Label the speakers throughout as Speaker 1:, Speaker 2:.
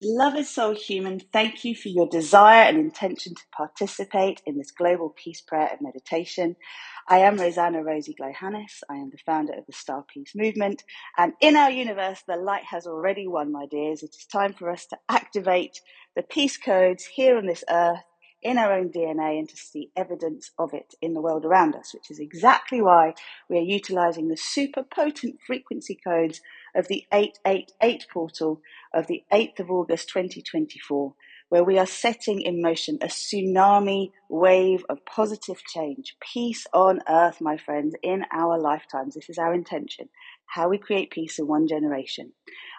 Speaker 1: Love is so human. Thank you for your desire and intention to participate in this global peace prayer and meditation. I am Rosanna Rosie Glow-Hannes. I am the founder of the Star Peace Movement. And in our universe, the light has already won, my dears. It is time for us to activate the peace codes here on this earth, in our own DNA, and to see evidence of it in the world around us, which is exactly why we are utilizing the super potent frequency codes of the 888 portal of the 8th of August 2024, where we are setting in motion a tsunami wave of positive change, peace on earth, my friends, in our lifetimes. This is our intention, how we create peace in one generation.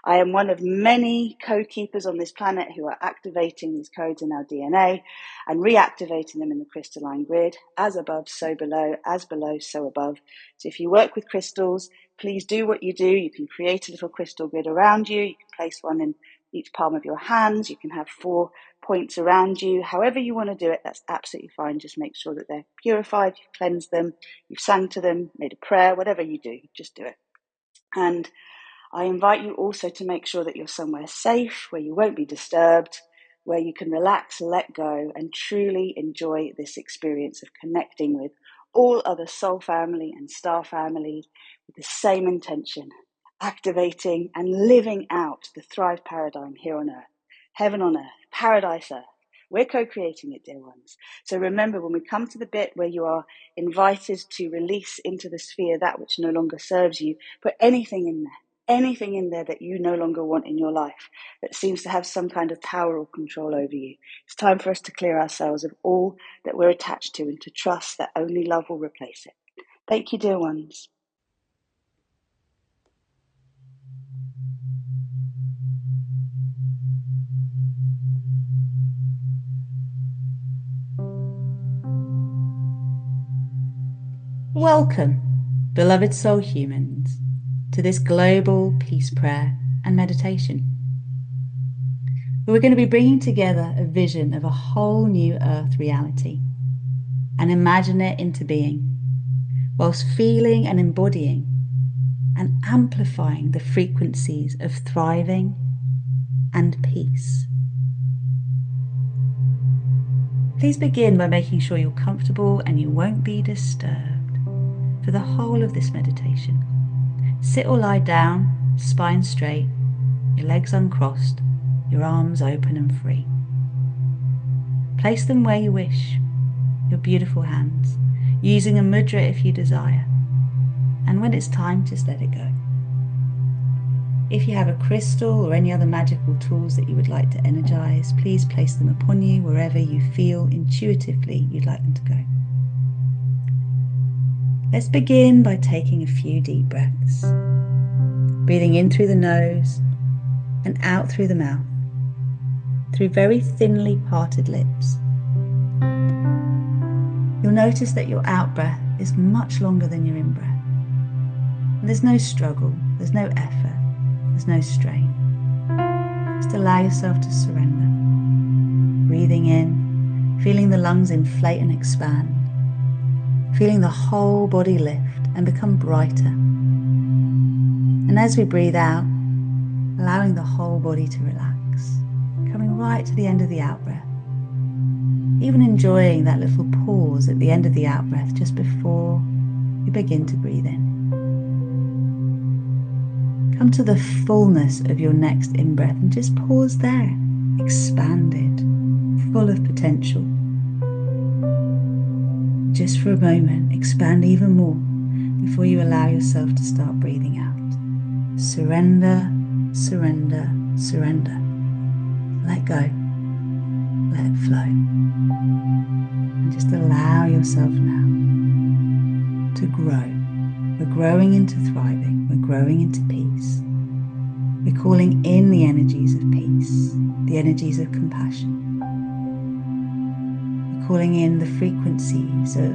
Speaker 1: I am one of many co-keepers on this planet who are activating these codes in our DNA and reactivating them in the crystalline grid, as above, so below, as below, so above. So if you work with crystals, please do what you do. You can create a little crystal grid around you. You can place one in each palm of your hands. You can have 4 points around you. However you want to do it, that's absolutely fine. Just make sure that they're purified, you've cleansed them, you've sang to them, made a prayer, whatever you do, just do it. And I invite you also to make sure that you're somewhere safe, where you won't be disturbed, where you can relax, let go, and truly enjoy this experience of connecting with all other soul family and star families with the same intention, activating and living out the Thrive paradigm here on earth, heaven on earth, paradise earth. We're co-creating it, dear ones. So remember, when we come to the bit where you are invited to release into the sphere that which no longer serves you, put anything in there. Anything in there that you no longer want in your life that seems to have some kind of power or control over you. It's time for us to clear ourselves of all that we're attached to and to trust that only love will replace it. Thank you, dear ones.
Speaker 2: Welcome, beloved soul humans, to this global peace prayer and meditation. We're going to be bringing together a vision of a whole new earth reality and imagine it into being, whilst feeling and embodying and amplifying the frequencies of thriving and peace. Please begin by making sure you're comfortable and you won't be disturbed for the whole of this meditation. Sit or lie down, spine straight, your legs uncrossed, your arms open and free. Place them where you wish, your beautiful hands, using a mudra if you desire. And when it's time, just let it go. If you have a crystal or any other magical tools that you would like to energize, please place them upon you wherever you feel intuitively you'd like them to go. Let's begin by taking a few deep breaths, breathing in through the nose and out through the mouth, through very thinly parted lips. You'll notice that your out breath is much longer than your in breath. There's no struggle, there's no effort, there's no strain. Just allow yourself to surrender. Breathing in, feeling the lungs inflate and expand, feeling the whole body lift and become brighter. And as we breathe out, allowing the whole body to relax, coming right to the end of the out-breath, even enjoying that little pause at the end of the out-breath just before you begin to breathe in. Come to the fullness of your next in-breath and just pause there, expanded, full of potential. Just for a moment, expand even more before you allow yourself to start breathing out. Surrender, surrender, surrender. Let go. Let it flow. And just allow yourself now to grow. We're growing into thriving. We're growing into peace. We're calling in the energies of peace, the energies of compassion. We're calling in the frequencies of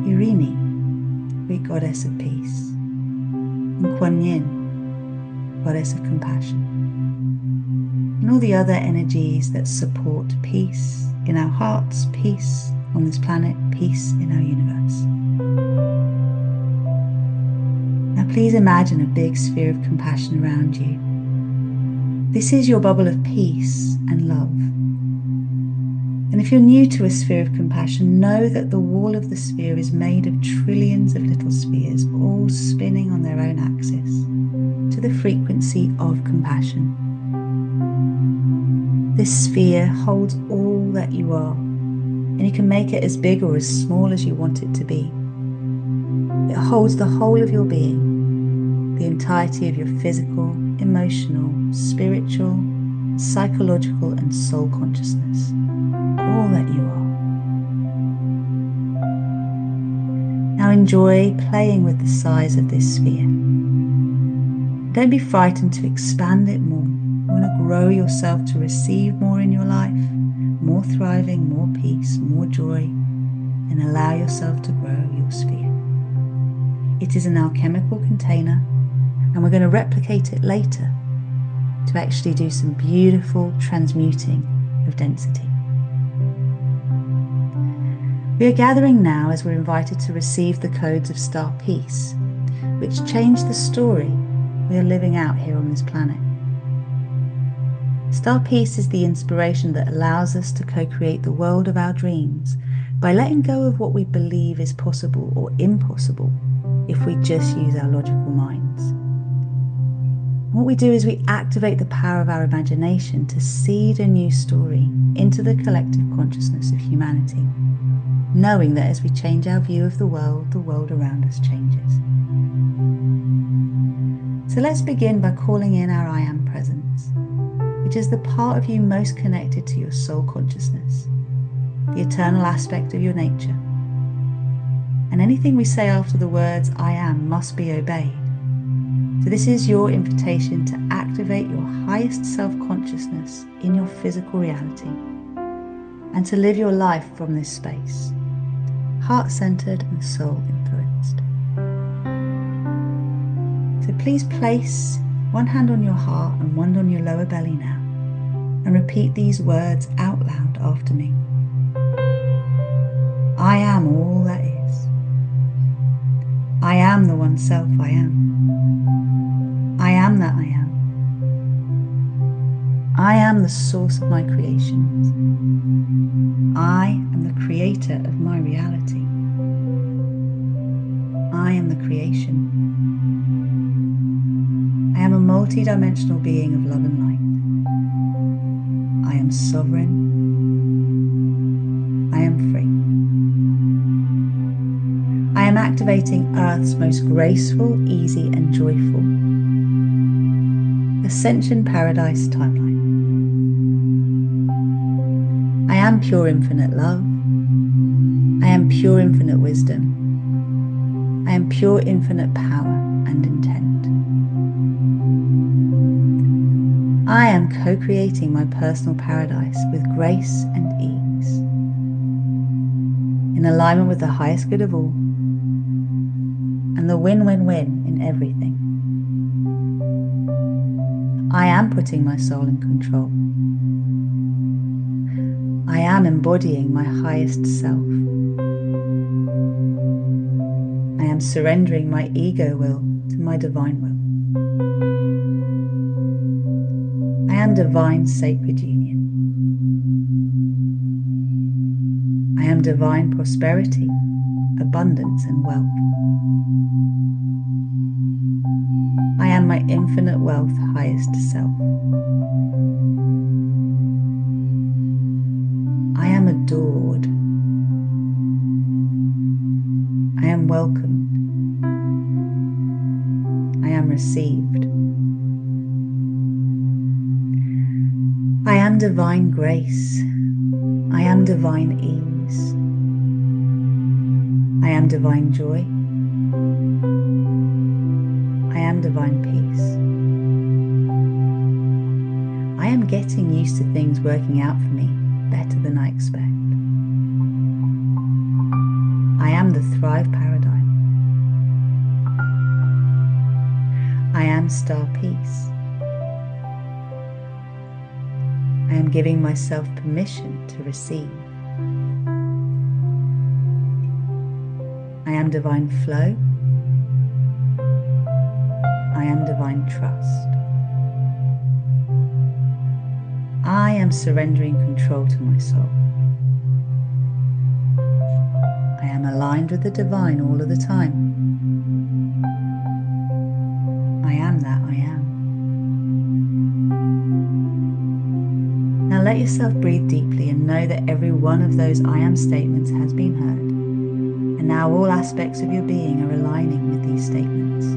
Speaker 2: Irini, Greek goddess of peace, and Kuan Yin, goddess of compassion, and all the other energies that support peace in our hearts, peace on this planet, peace in our universe. Now please imagine a big sphere of compassion around you, This is your bubble of peace and love. And if you're new to a sphere of compassion, know that the wall of the sphere is made of trillions of little spheres, all spinning on their own axis to the frequency of compassion. This sphere holds all that you are, and you can make it as big or as small as you want it to be. It holds the whole of your being, the entirety of your physical, emotional, spiritual, psychological, and soul consciousness. All that you are. Now enjoy playing with the size of this sphere. Don't be frightened to expand it more. You want to grow yourself to receive more in your life, more thriving, more peace, more joy, and allow yourself to grow your sphere. It is an alchemical container, and we're going to replicate it later to actually do some beautiful transmuting of density. We are gathering now as we're invited to receive the codes of Star Peace, which change the story we are living out here on this planet. Star Peace is the inspiration that allows us to co-create the world of our dreams by letting go of what we believe is possible or impossible if we just use our logical minds. What we do is we activate the power of our imagination to seed a new story into the collective consciousness of humanity, knowing that as we change our view of the world around us changes. So let's begin by calling in our I Am presence, which is the part of you most connected to your soul consciousness, the eternal aspect of your nature. And anything we say after the words I am must be obeyed. So this is your invitation to activate your highest self-consciousness in your physical reality and to live your life from this space, heart-centered and soul-influenced. So please place one hand on your heart and one on your lower belly now, and repeat these words out loud after me. I am all that is. I am the one self I am. I am that I am. I am the source of my creations. I am the creator of my reality. I am the creation. I am a multi-dimensional being of love and light. I am sovereign. I am free. I am activating Earth's most graceful, easy, and joyful Ascension Paradise timeline. I am pure infinite love. I am pure infinite wisdom. I am pure infinite power and intent. I am co-creating my personal paradise with grace and ease, in alignment with the highest good of all, and the win-win-win in everything. I am putting my soul in control. I am embodying my highest self. I am surrendering my ego will to my divine will. I am divine sacred union. I am divine prosperity, abundance, and wealth. I am my infinite wealth highest self. I am adored. I am welcomed. I am received. I am divine grace. I am divine ease. I am divine joy. I am divine peace. I am getting used to things working out for me better than I expect. I am the Thrive Paradigm. I am Star Peace. I am giving myself permission to receive. I am divine flow. I am divine trust. I am surrendering control to my soul. I am aligned with the divine all of the time. I am that I am. Now let yourself breathe deeply and know that every one of those I am statements has been heard. And now all aspects of your being are aligning with these statements.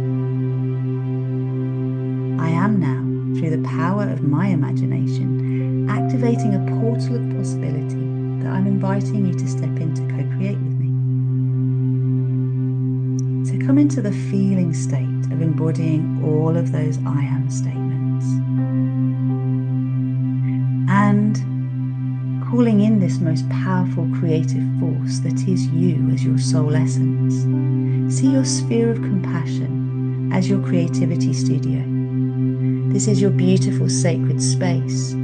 Speaker 2: I am now, through the power of my imagination, activating a portal of possibility that I'm inviting you to step in to co-create with me. So come into the feeling state of embodying all of those I am statements. And calling in this most powerful creative force that is you as your soul essence. See your sphere of compassion as your creativity studio. This is your beautiful sacred space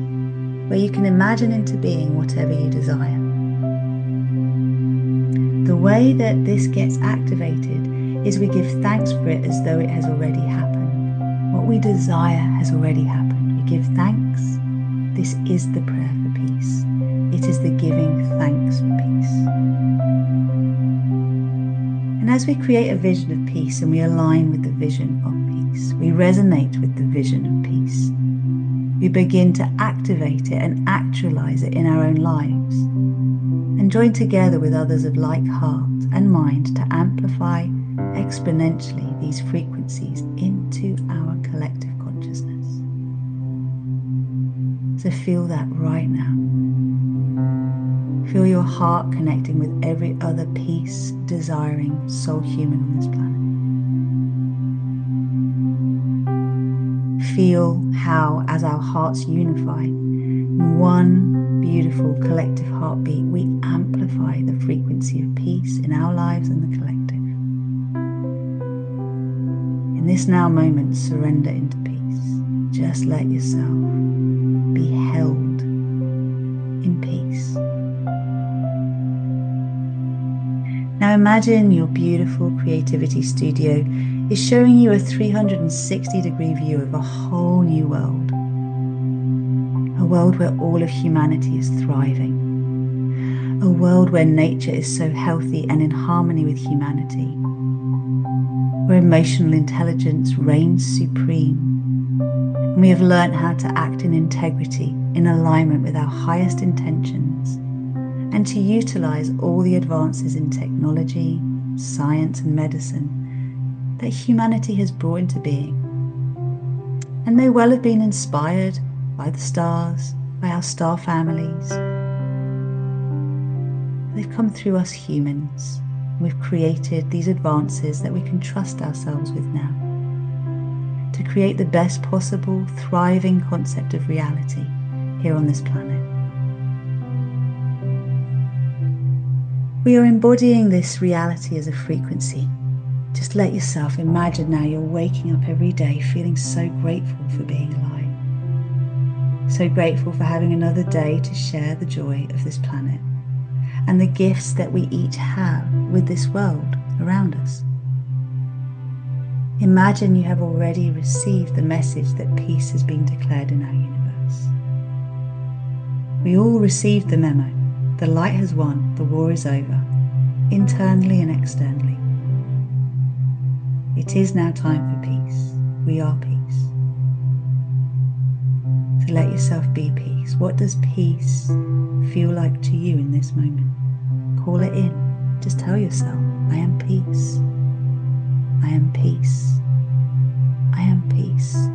Speaker 2: where you can imagine into being whatever you desire. The way that this gets activated is we give thanks for it as though it has already happened. What we desire has already happened. We give thanks. This is the prayer for peace. It is the giving thanks for peace. And as we create a vision of peace and we align with the vision of peace, we resonate with the vision of peace. We begin to activate it and actualize it in our own lives and join together with others of like heart and mind to amplify exponentially these frequencies into our collective consciousness. So feel that right now. Feel your heart connecting with every other peace-desiring soul human on this planet. Feel how, as our hearts unify, in one beautiful collective heartbeat, we amplify the frequency of peace in our lives and the collective. In this now moment, surrender into peace. Just let yourself be held in peace. Now imagine your beautiful creativity studio is showing you a 360-degree view of a whole new world. A world where all of humanity is thriving. A world where nature is so healthy and in harmony with humanity. Where emotional intelligence reigns supreme. And we have learned how to act in integrity, in alignment with our highest intentions, and to utilize all the advances in technology, science, and medicine that humanity has brought into being, and may well have been inspired by the stars, by our star families. They've come through us humans. We've created these advances that we can trust ourselves with now to create the best possible thriving concept of reality here on this planet. We are embodying this reality as a frequency. Just let yourself imagine now you're waking up every day feeling so grateful for being alive. So grateful for having another day to share the joy of this planet and the gifts that we each have with this world around us. Imagine you have already received the message that peace has been declared in our universe. We all received the memo. The light has won, the war is over, internally and externally. It is now time for peace. We are peace. So let yourself be peace. What does peace feel like to you in this moment? Call it in. Just tell yourself, I am peace. I am peace. I am peace.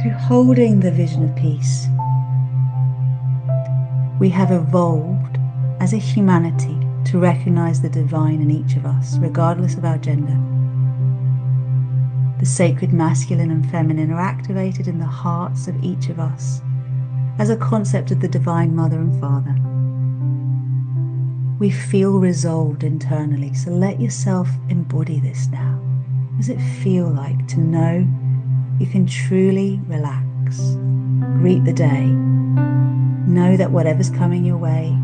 Speaker 2: Through holding the vision of peace, we have evolved as a humanity to recognize the divine in each of us, regardless of our gender. The sacred masculine and feminine are activated in the hearts of each of us as a concept of the divine mother and father. We feel resolved internally, so let yourself embody this now. What does it feel like to know you can truly relax, greet the day, know that whatever's coming your way,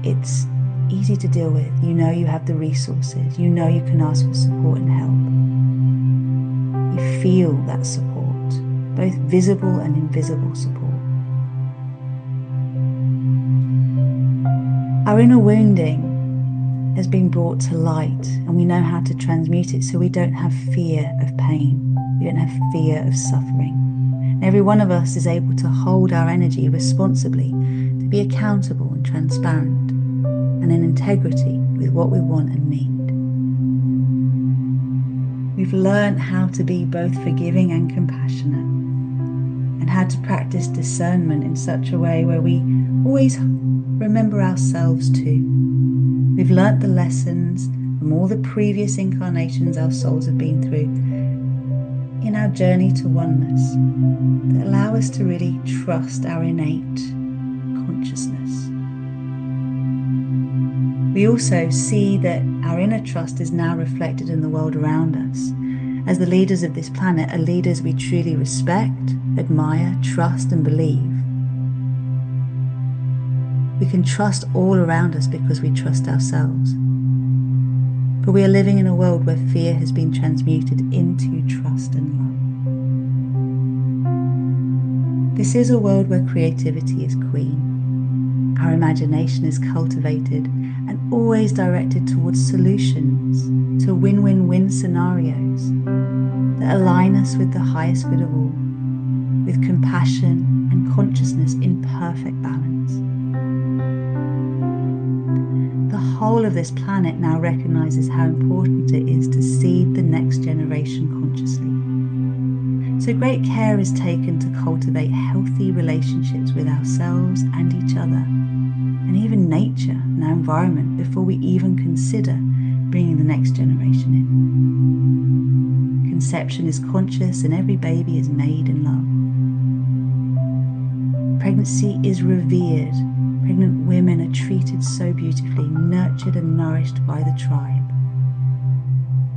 Speaker 2: it's easy to deal with. You know you have the resources. You know you can ask for support and help. We feel that support, both visible and invisible support. Our inner wounding has been brought to light, and we know how to transmute it, so we don't have fear of pain. We don't have fear of suffering. And every one of us is able to hold our energy responsibly, to be accountable and transparent, and in integrity with what we want and need. We've learned how to be both forgiving and compassionate, and how to practice discernment in such a way where we always remember ourselves too. We've learnt the lessons from all the previous incarnations our souls have been through in our journey to oneness that allow us to really trust our innate consciousness. We also see that our inner trust is now reflected in the world around us. As the leaders of this planet are leaders we truly respect, admire, trust and believe. We can trust all around us because we trust ourselves. But we are living in a world where fear has been transmuted into trust and love. This is a world where creativity is queen. Our imagination is cultivated and always directed towards solutions, to win-win-win scenarios that align us with the highest good of all, with compassion and consciousness in perfect balance. The whole of this planet now recognizes how important it is to seed the next generation consciously. So great care is taken to cultivate healthy relationships with ourselves and each other, and even nature and our environment before we even consider bringing the next generation in. Conception is conscious and every baby is made in love. Pregnancy is revered. Pregnant women are treated so beautifully, nurtured and nourished by the tribe,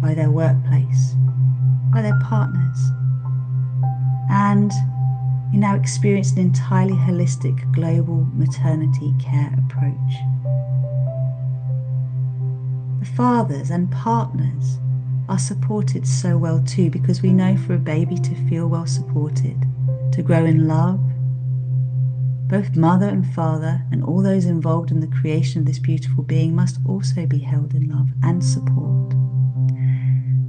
Speaker 2: by their workplace, by their partners. And we now experience an entirely holistic global maternity care approach. The fathers and partners are supported so well too, because we know for a baby to feel well supported, to grow in love, both mother and father and all those involved in the creation of this beautiful being must also be held in love and support.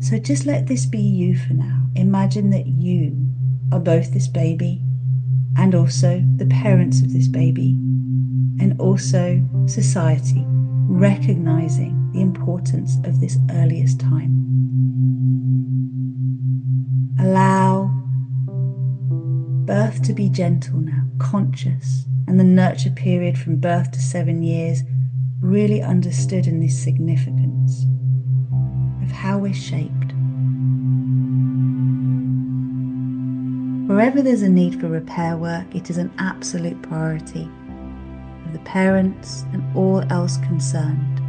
Speaker 2: So just let this be you for now. Imagine that you are both this baby and also the parents of this baby, and also society, recognizing the importance of this earliest time. Allow birth to be gentle now, conscious, and the nurture period from birth to 7 years really understood in this significance of how we're shaped. Wherever there's a need for repair work, it is an absolute priority of the parents and all else concerned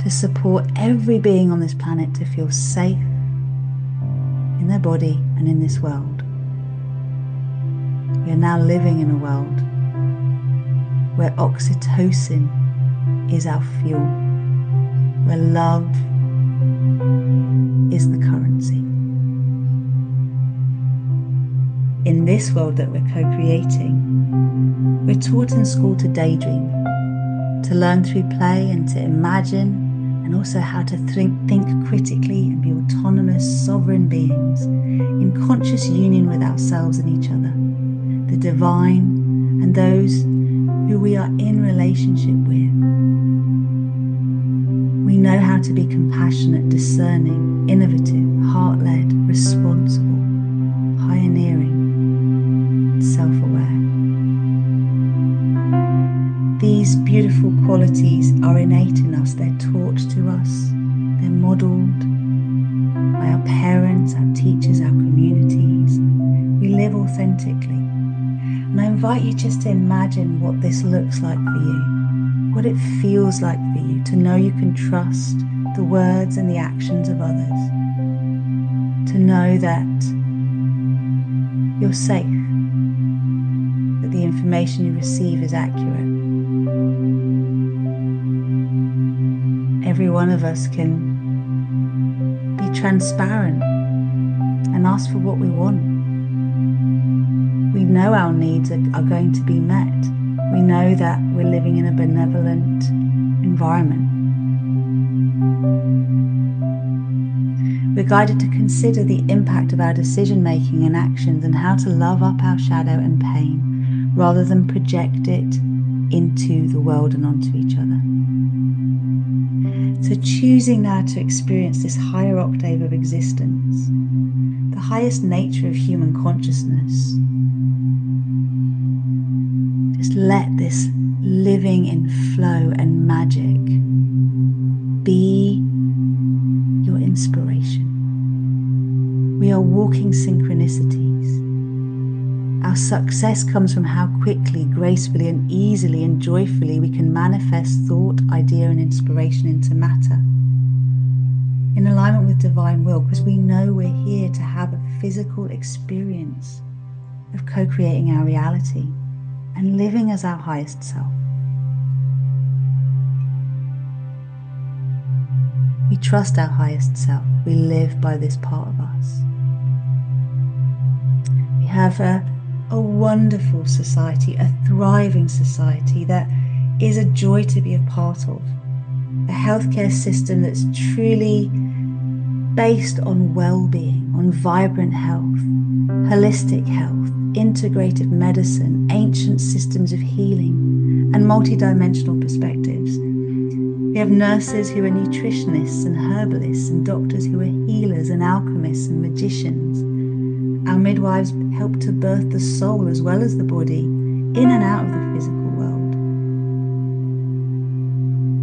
Speaker 2: to support every being on this planet to feel safe in their body and in this world. We are now living in a world where oxytocin is our fuel, where love is the currency. In this world that we're co-creating, we're taught in school to daydream, to learn through play and to imagine, and also how to think critically and be autonomous, sovereign beings in conscious union with ourselves and each other, the divine and those who we are in relationship with. We know how to be compassionate, discerning, innovative, heart-led, responsible, pioneering, self-aware. These beautiful qualities are innate in us. They're taught to us. They're modeled by our parents, our teachers, our communities. We live authentically. And I invite you just to imagine what this looks like for you, what it feels like for you to know you can trust the words and the actions of others, to know that you're safe, that the information you receive is accurate. Every one of us can be transparent and ask for what we want. We know our needs are going to be met. We know that we're living in a benevolent environment. We're guided to consider the impact of our decision-making and actions and how to love up our shadow and pain rather than project it into the world and onto each other. So choosing now to experience this higher octave of existence, the highest nature of human consciousness, just let this living in flow and magic be your inspiration. We are walking synchronicities. Our success comes from how quickly, gracefully, and easily and joyfully we can manifest thought, idea, and inspiration into matter in alignment with divine will, because we know we're here to have a physical experience of co-creating our reality and living as our highest self. We trust our highest self. We live by this part of us. We have a wonderful society, a thriving society that is a joy to be a part of. A healthcare system that's truly based on well-being, on vibrant health, holistic health, integrative medicine, ancient systems of healing, and multidimensional perspectives. We have nurses who are nutritionists and herbalists, and doctors who are healers and alchemists and magicians. Our midwives help to birth the soul as well as the body in and out of the physical world.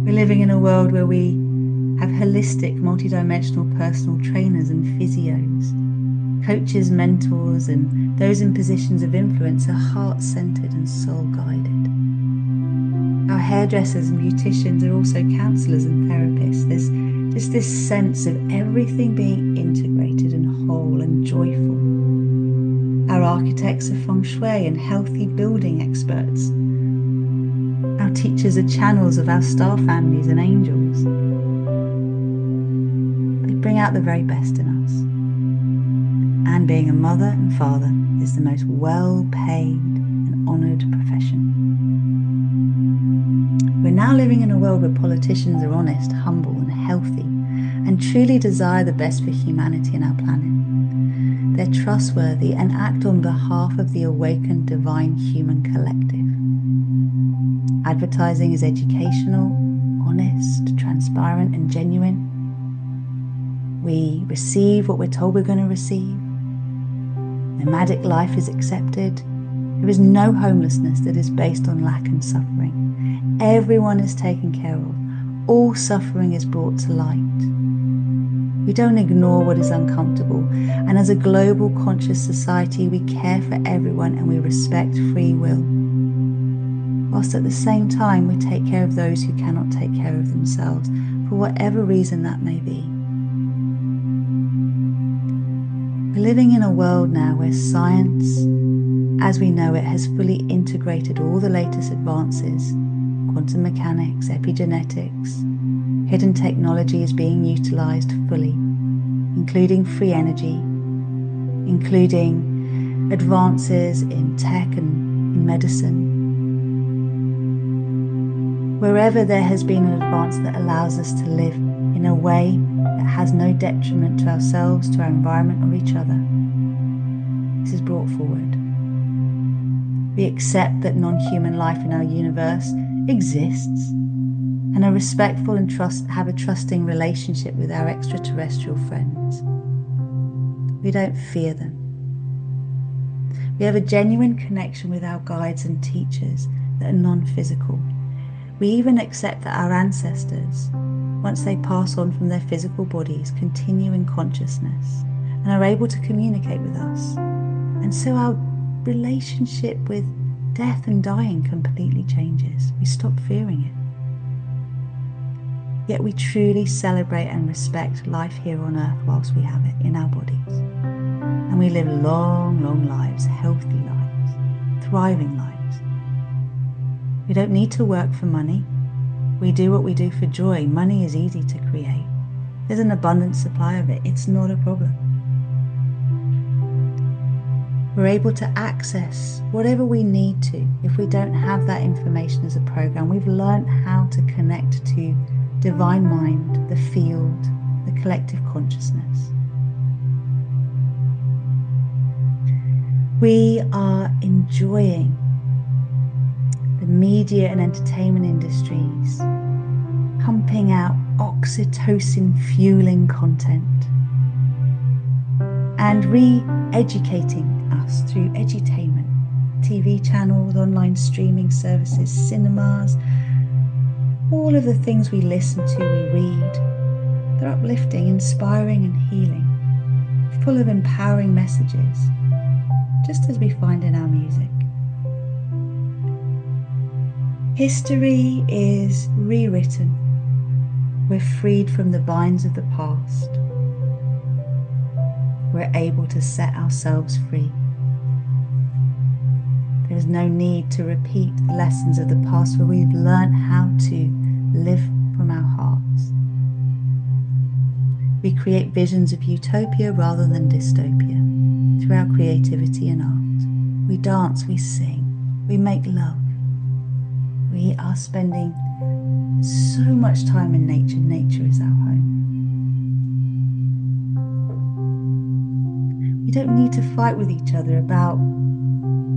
Speaker 2: We're living in a world where we have holistic, multidimensional personal trainers and physios. Coaches, mentors, and those in positions of influence are heart-centered and soul-guided. Our hairdressers and beauticians are also counselors and therapists. There's just this sense of everything being integrated and whole and joyful. Our architects are feng shui and healthy building experts. Our teachers are channels of our star families and angels. They bring out the very best in us. And being a mother and father is the most well-paid and honoured profession. We're now living in a world where politicians are honest, humble and healthy and truly desire the best for humanity and our planet. They're trustworthy and act on behalf of the awakened divine human collective. Advertising is educational, honest, transparent and genuine. We receive what we're told we're going to receive. Nomadic life is accepted. There is no homelessness that is based on lack and suffering. Everyone is taken care of. All suffering is brought to light. We don't ignore what is uncomfortable, and as a global conscious society, we care for everyone and we respect free will. Whilst at the same time, we take care of those who cannot take care of themselves, for whatever reason that may be. We're living in a world now where science, as we know it, has fully integrated all the latest advances. Quantum mechanics, epigenetics, hidden technology is being utilized fully, including free energy, including advances in tech and in medicine. Wherever there has been an advance that allows us to live in a way that has no detriment to ourselves, to our environment or each other, this is brought forward. We accept that non-human life in our universe exists and are respectful and have a trusting relationship with our extraterrestrial friends. We don't fear them. We have a genuine connection with our guides and teachers that are non-physical. We even accept that our ancestors, once they pass on from their physical bodies, continue in consciousness and are able to communicate with us. And so our relationship with death and dying completely changes. We stop fearing it. Yet we truly celebrate and respect life here on earth whilst we have it in our bodies. And we live long, long lives, healthy lives, thriving lives. We don't need to work for money. We do what we do for joy. Money is easy to create. There's an abundant supply of it. It's not a problem. We're able to access whatever we need to. If we don't have that information as a program, we've learned how to connect to divine mind, the field, the collective consciousness. We are enjoying the media and entertainment industries pumping out oxytocin fueling content and re-educating us through edutainment, TV channels, online streaming services, cinemas, all of the things we listen to, we read. They're uplifting, inspiring and healing, full of empowering messages, just as we find in our music. History is rewritten. We're freed from the binds of the past. We're able to set ourselves free. There is no need to repeat the lessons of the past, for we've learned how to live from our hearts. We create visions of utopia rather than dystopia through our creativity and art. We dance, we sing, we make love. We are spending so much time in nature. Nature is our home. We don't need to fight with each other about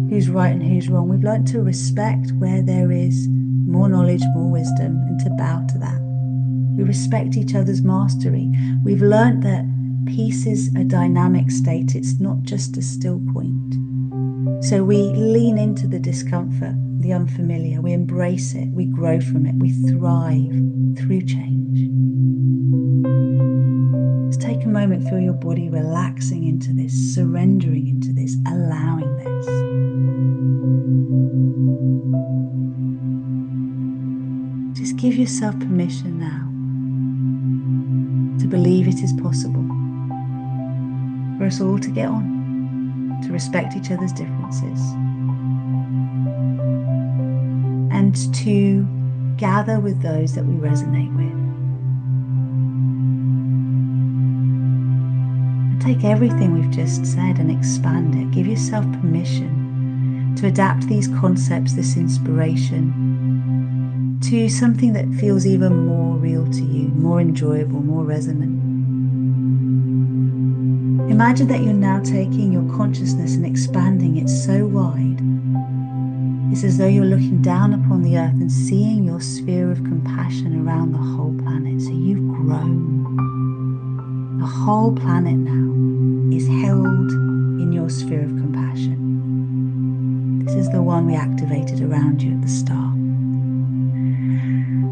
Speaker 2: who's right and who's wrong. We've learned to respect where there is more knowledge, more wisdom, and to bow to that. We respect each other's mastery. We've learned that peace is a dynamic state. It's not just a still point. So we lean into the discomfort, the unfamiliar. We embrace it. We grow from it. We thrive through change. Just take a moment, feel your body relaxing into this, surrendering into this, allowing this. Just give yourself permission now to believe it is possible for us all to get on, to respect each other's differences, and to gather with those that we resonate with. And take everything we've just said and expand it. Give yourself permission to adapt these concepts, this inspiration, to something that feels even more real to you, more enjoyable, more resonant. Imagine that you're now taking your consciousness and expanding it so wide. It's as though you're looking down upon the earth and seeing your sphere of compassion around the whole planet. So you've grown. The whole planet now is held in your sphere of compassion. This is the one we activated around you at the start.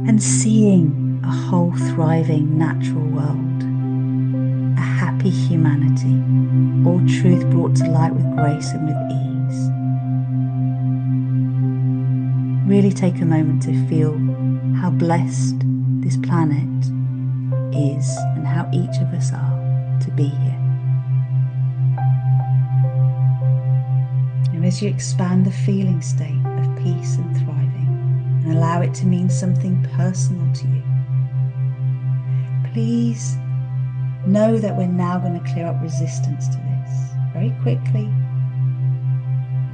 Speaker 2: And seeing a whole thriving natural world, a happy humanity, all truth brought to light with grace and with ease. Really take a moment to feel how blessed this planet is and how each of us are to be here. And as you expand the feeling state of peace and thriving, and allow it to mean something personal to you, please know that we're now going to clear up resistance to this very quickly.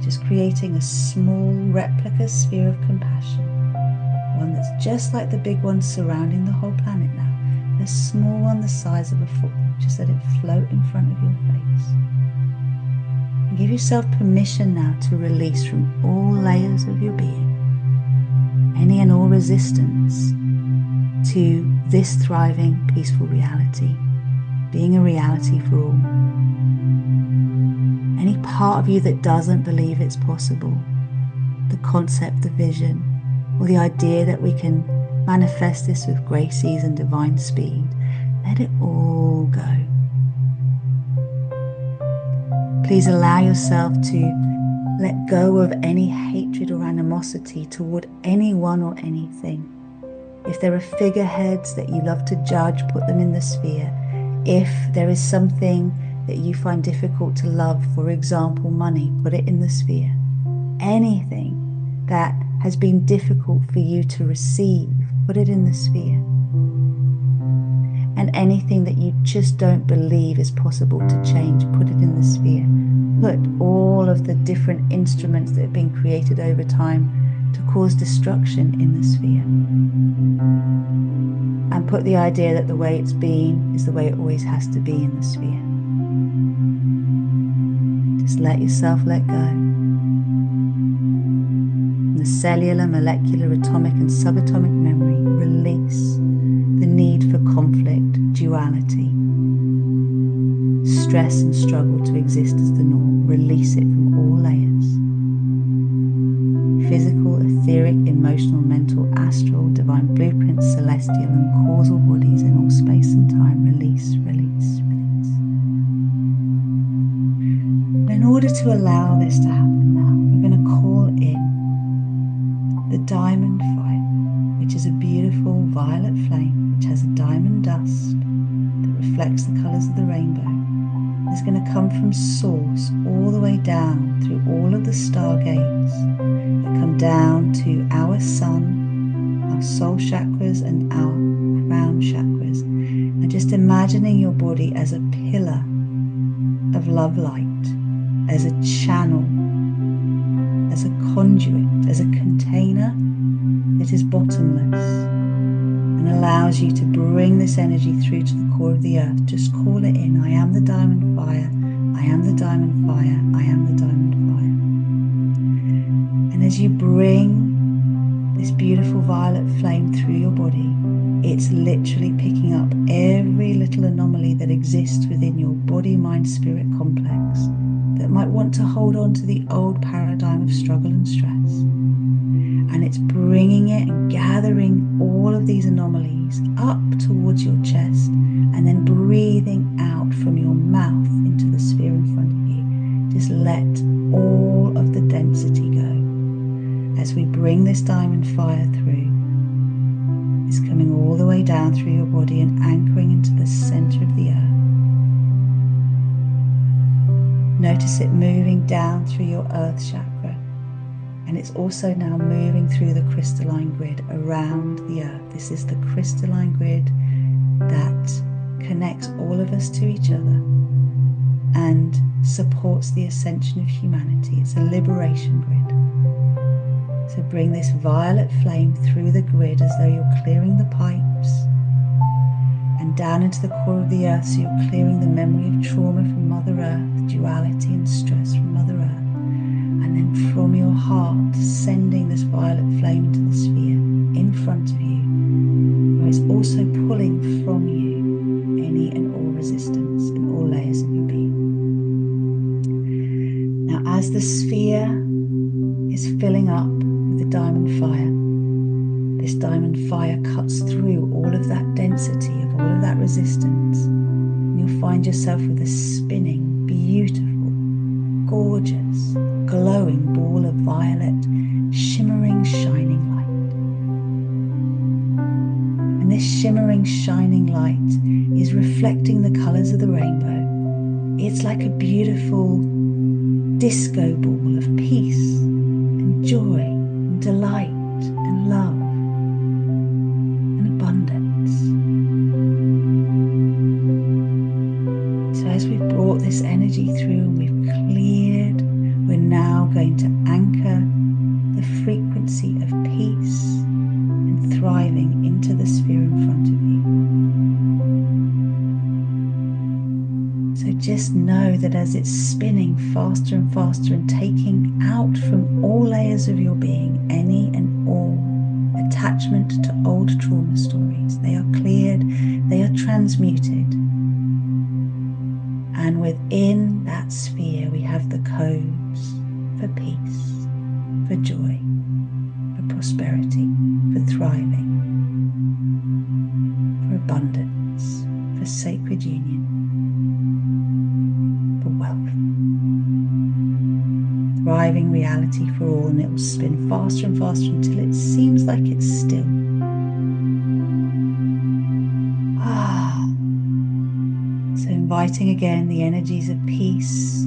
Speaker 2: Just creating a small replica sphere of compassion, one that's just like the big one surrounding the whole planet now, and a small one the size of a football. Just let it float in front of your face. And give yourself permission now to release from all layers of your being any and all resistance to this thriving, peaceful reality, being a reality for all. Any part of you that doesn't believe it's possible, the concept, the vision, or the idea that we can manifest this with grace, ease, and divine speed, let it all go. Please allow yourself to let go of any hatred or animosity toward anyone or anything. If there are figureheads that you love to judge, put them in the sphere. If there is something that you find difficult to love, for example, money, put it in the sphere. Anything that has been difficult for you to receive, put it in the sphere. And anything that you just don't believe is possible to change, put it in the sphere. put all of the different instruments that have been created over time to cause destruction in the sphere. And put the idea that the way it's been is the way it always has to be in the sphere. Just let yourself let go. From the cellular, molecular, atomic and subatomic memory, release the need for conflict, duality, stress and struggle to exist as the norm. Release it from all layers. Physical, etheric, emotional, mental, astral, divine blueprints, celestial and causal bodies in all space and time. Release, release, release. In order to allow this to happen now, we're going to call in the diamond fire, which is a beautiful violet flame which has a diamond dust that reflects the colours of the rainbow. It's going to come from source all the way down through all of the stargates that come down to our sun, our soul chakras and our crown chakras. And just imagining your body as a pillar of love light, as a channel, as a conduit, as a container that is bottomless and allows you to bring this energy through to the core of the earth. Just call it in. I am the diamond fire. I am the diamond fire. I am the diamond fire. And as you bring this beautiful violet flame through your body, it's literally picking up every little anomaly that exists within your body, mind, spirit complex that might want to hold on to the old paradigm of struggle and stress. And it's bringing it and gathering all of these anomalies up towards your chest and then breathing out from your mouth into the sphere in front of you. Just let all of the density go. As we bring this diamond fire through, it's coming all the way down through your body and anchoring into the center of the earth. Notice it moving down through your earth chakra. And it's also now moving through the crystalline grid around the earth. This is the crystalline grid that connects all of us to each other and supports the ascension of humanity. It's a liberation grid. So bring this violet flame through the grid as though you're clearing the pipes and down into the core of the earth, so you're clearing the memory of trauma from Mother Earth, duality and stress from Mother Earth. And then from your heart, sending this violet flame into the sphere in front of you, where it's also pulling from you any and all resistance in all layers of your being. Now, as the sphere is filling up with the diamond fire, this diamond fire cuts through all of that density, of all of that resistance, and you'll find yourself with a spinning, beautiful, gorgeous, glowing ball of violet, shimmering, shining light. And this shimmering, shining light is reflecting the colours of the rainbow. It's like a beautiful disco ball of peace and joy and delight and love and abundance. So as we've brought this energy through and we've cleared, we're now going to anchor the frequency of peace and thriving into the sphere in front of you. So just know that as it's spinning faster and faster and taking out from all layers of your being any and all attachment to old trauma stories, they are cleared, they are transmuted. And within that sphere, we have the codes for peace, for joy, for prosperity, for thriving, for abundance, for sacred union, for wealth. Thriving reality for all, and it will spin faster and faster until it seems like it's still. So inviting again the energies of peace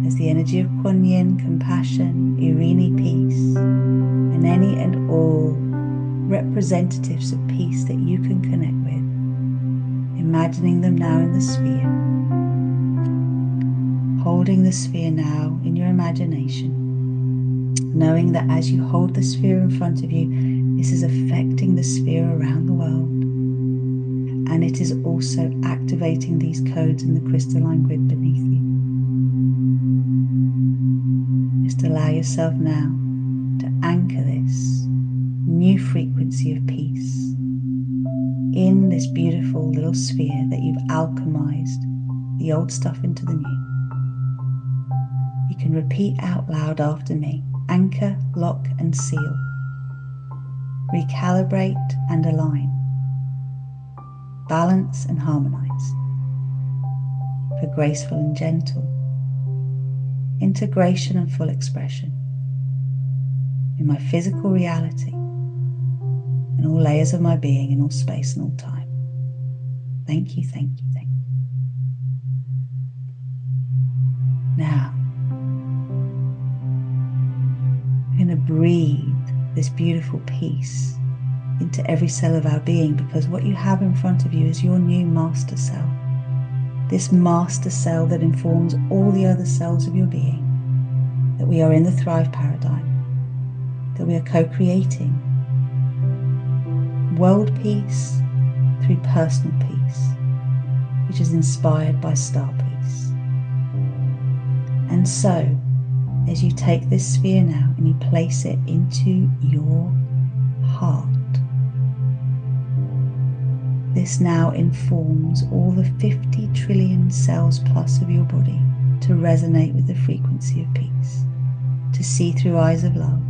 Speaker 2: as the energy of Kuan Yin, compassion, Irini, peace, and any and all representatives of peace that you can connect with. Imagining them now in the sphere, holding the sphere now in your imagination, knowing that as you hold the sphere in front of you, this is affecting the sphere around the world. And it is also activating these codes in the crystalline grid beneath you. Just allow yourself now to anchor this new frequency of peace in this beautiful little sphere that you've alchemized the old stuff into the new. You can repeat out loud after me. Anchor, lock, and seal. Recalibrate and align. Balance and harmonize. For graceful and gentle. Integration and full expression. In my physical reality. In all layers of my being, in all space and all time. Thank you, thank you, thank you. Now, we're going to breathe this beautiful peace into every cell of our being, because what you have in front of you is your new master cell. This master cell that informs all the other cells of your being, that we are in the Thrive paradigm, that we are co-creating world peace through personal peace, which is inspired by star peace. And so, as you take this sphere now and you place it into your heart, this now informs all the 50 trillion cells plus of your body to resonate with the frequency of peace, to see through eyes of love,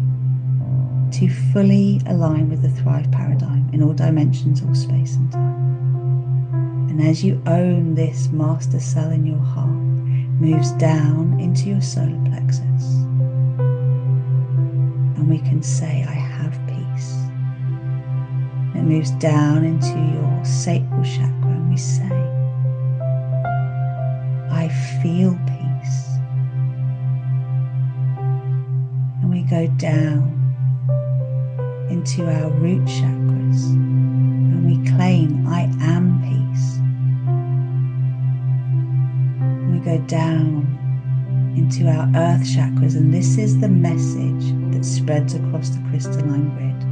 Speaker 2: to fully align with the Thrive paradigm in all dimensions, all space and time. And as you own this master cell in your heart, moves down into your solar plexus. And we can say, I have peace. It moves down into your sacral chakra and we say, I feel peace. And we go down into our root chakras and we claim, I am peace. We go down into our earth chakras, and this is the message that spreads across the crystalline grid.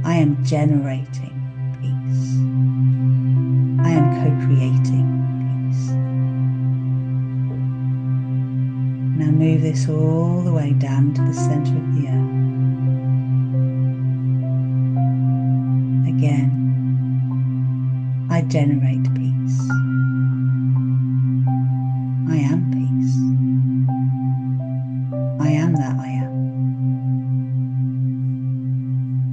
Speaker 2: I am generating peace. I am co-creating peace. Now move this all the way down to the center of the earth. Again, I generate peace. I am peace. I am that I am.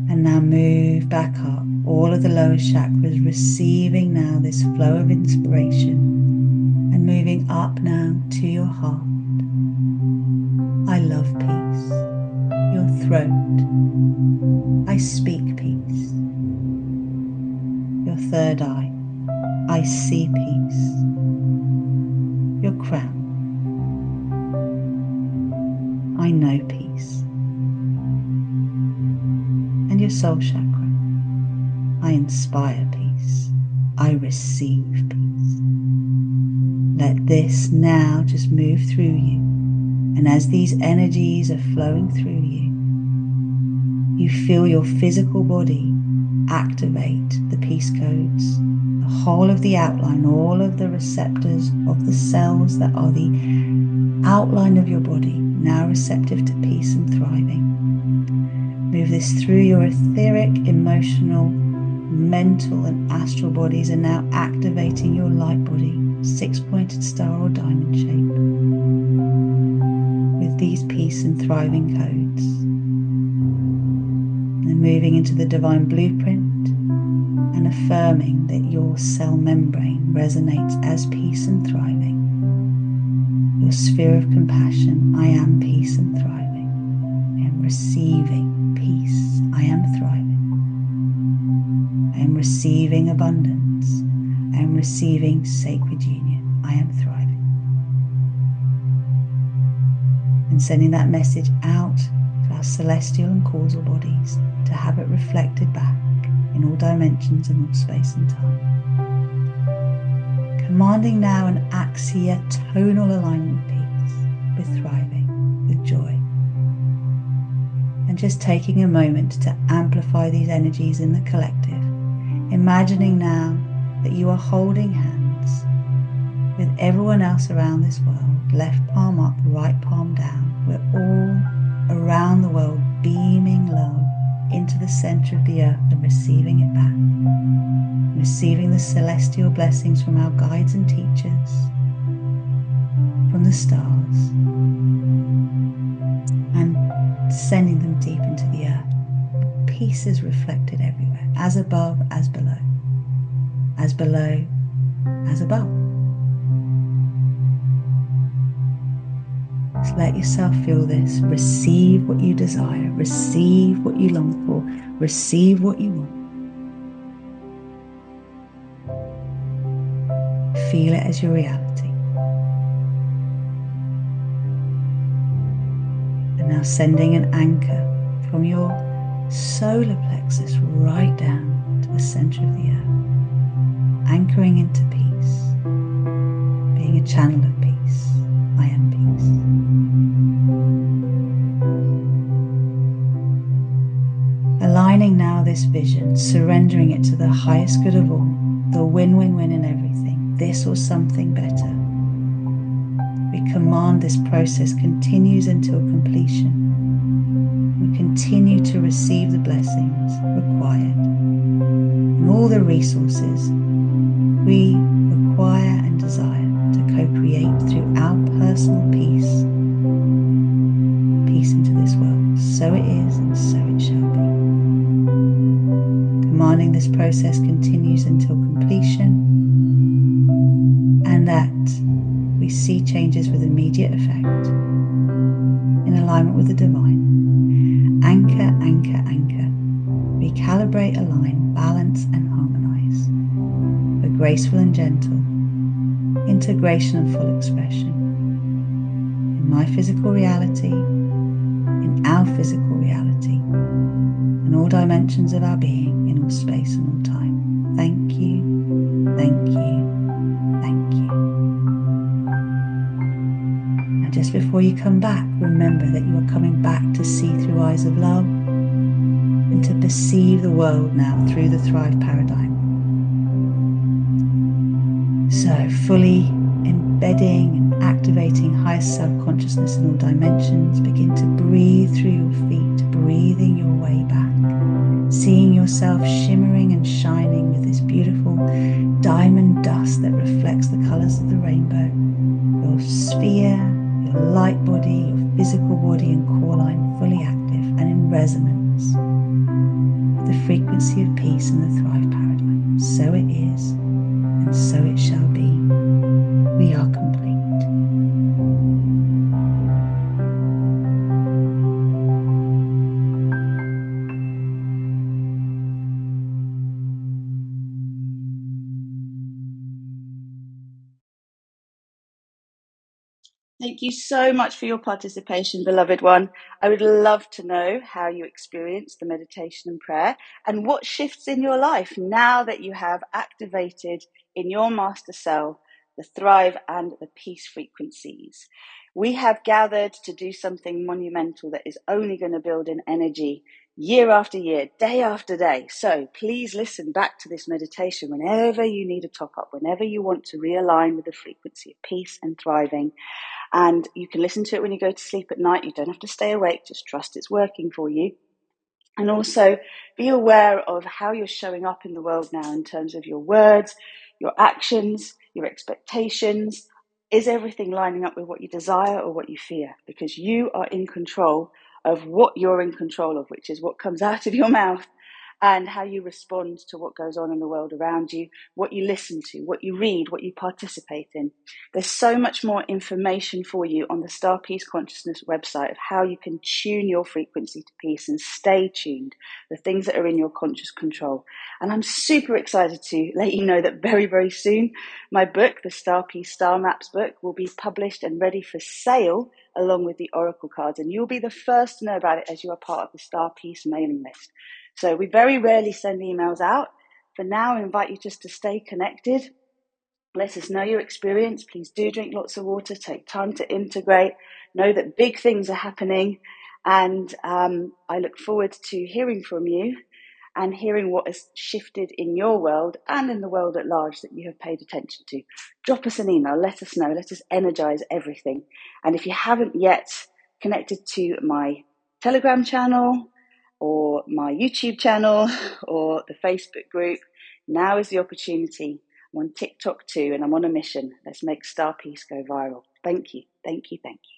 Speaker 2: And now move back up all of the lower chakras, receiving now this flow of inspiration and moving up now to your heart. I love peace. Your throat. I speak peace. Your third eye. I see peace. Your crown. I know peace. And your soul chakra. I inspire peace. I receive peace. Let this now just move through you. And as these energies are flowing through you, you feel your physical body activate the peace codes. The whole of the outline, all of the receptors of the cells that are the outline of your body, now receptive to peace and thriving. Move this through your etheric, emotional, mental and astral bodies, and now activating your light body, 6-pointed star or diamond shape, with these peace and thriving codes. And moving into the divine blueprint and affirming that your cell membrane resonates as peace and thriving. Your sphere of compassion, I am peace and thriving. I am receiving peace, I am thriving. I am receiving abundance. I am receiving sacred union. I am thriving. And sending that message out to our celestial and causal bodies to have it reflected back in all dimensions and all space and time. Commanding now an axia tonal alignment with peace, with thriving, with joy. And just taking a moment to amplify these energies in the collective, imagining now that you are holding hands with everyone else around this world, left palm up, right palm down. We're all around the world beaming love into the center of the earth and receiving it back. Receiving the celestial blessings from our guides and teachers, from the stars, and sending them deep into the earth. Peace is reflected everywhere, as above, as below, as below, as above. Just let yourself feel this. Receive what you desire. Receive what you long for. Receive what you want. Feel it as your reality. And now sending an anchor from your solar plexus right down to the center of the earth. Anchoring into peace. Being a channel of peace. I am peace. Aligning now this vision, surrendering it to the highest good of all, the win-win-win in everything, this or something better. We command this process continues until completion. We continue to receive the blessings required and all the resources we require and desire to co-create through our personal peace into this world. So it is, and so it shall be. Commanding this process continues until completion, and that we see changes with immediate effect in alignment with the divine. Anchor, anchor, anchor. Recalibrate, align, balance, and harmonize. For graceful and gentle integration and full expression in my physical reality, in our physical reality, in all dimensions of our being, in all space and all time. Thank you, thank you, thank you. And just before you come back, remember that you are coming back to see through eyes of love and to perceive the world now through the Thrive paradigm. So fully embedding and activating highest self-consciousness in all dimensions, begin to breathe through your feet, breathing your way back, seeing yourself shimmering and shining with this beautiful diamond dust that reflects the colors of the rainbow. Your sphere, your light body, your physical body and core line fully active and in resonance with the frequency of peace in the Thrive paradigm. So it is, and so it shall be. We are complete.
Speaker 1: Thank you so much for your participation, beloved one. I would love to know how you experienced the meditation and prayer and what shifts in your life now that you have activated in your master cell the Thrive and the Peace frequencies. We have gathered to do something monumental that is only going to build in energy year after year, day after day. So please listen back to this meditation whenever you need a top up, whenever you want to realign with the frequency of peace and thriving. And you can listen to it when you go to sleep at night. You don't have to stay awake, just trust it's working for you. And also be aware of how you're showing up in the world now in terms of your words, your actions, your expectations. Is everything lining up with what you desire or what you fear? Because you are in control of what you're in control of, which is what comes out of your mouth and how you respond to what goes on in the world around you, what you listen to, what you read, what you participate in. There's so much more information for you on the Star Peace Consciousness website of how you can tune your frequency to peace and stay tuned, the things that are in your conscious control. And I'm super excited to let you know that very, very soon, my book, the Star Peace Star Maps book, will be published and ready for sale along with the Oracle cards. And you'll be the first to know about it as you are part of the Star Peace mailing list. So we very rarely send emails out. For now, I invite you just to stay connected Let us know your experience. Please do drink lots of water, take time to integrate, know that big things are happening. And I look forward to hearing from you and hearing what has shifted in your world and in the world at large that you have paid attention to. Drop us an email, let us know, let us energize everything. And if you haven't yet connected to my Telegram channel or my YouTube channel or the Facebook group, now is the opportunity. I'm on TikTok too, and I'm on a mission. Let's make Star Peace go viral. Thank you, thank you, thank you.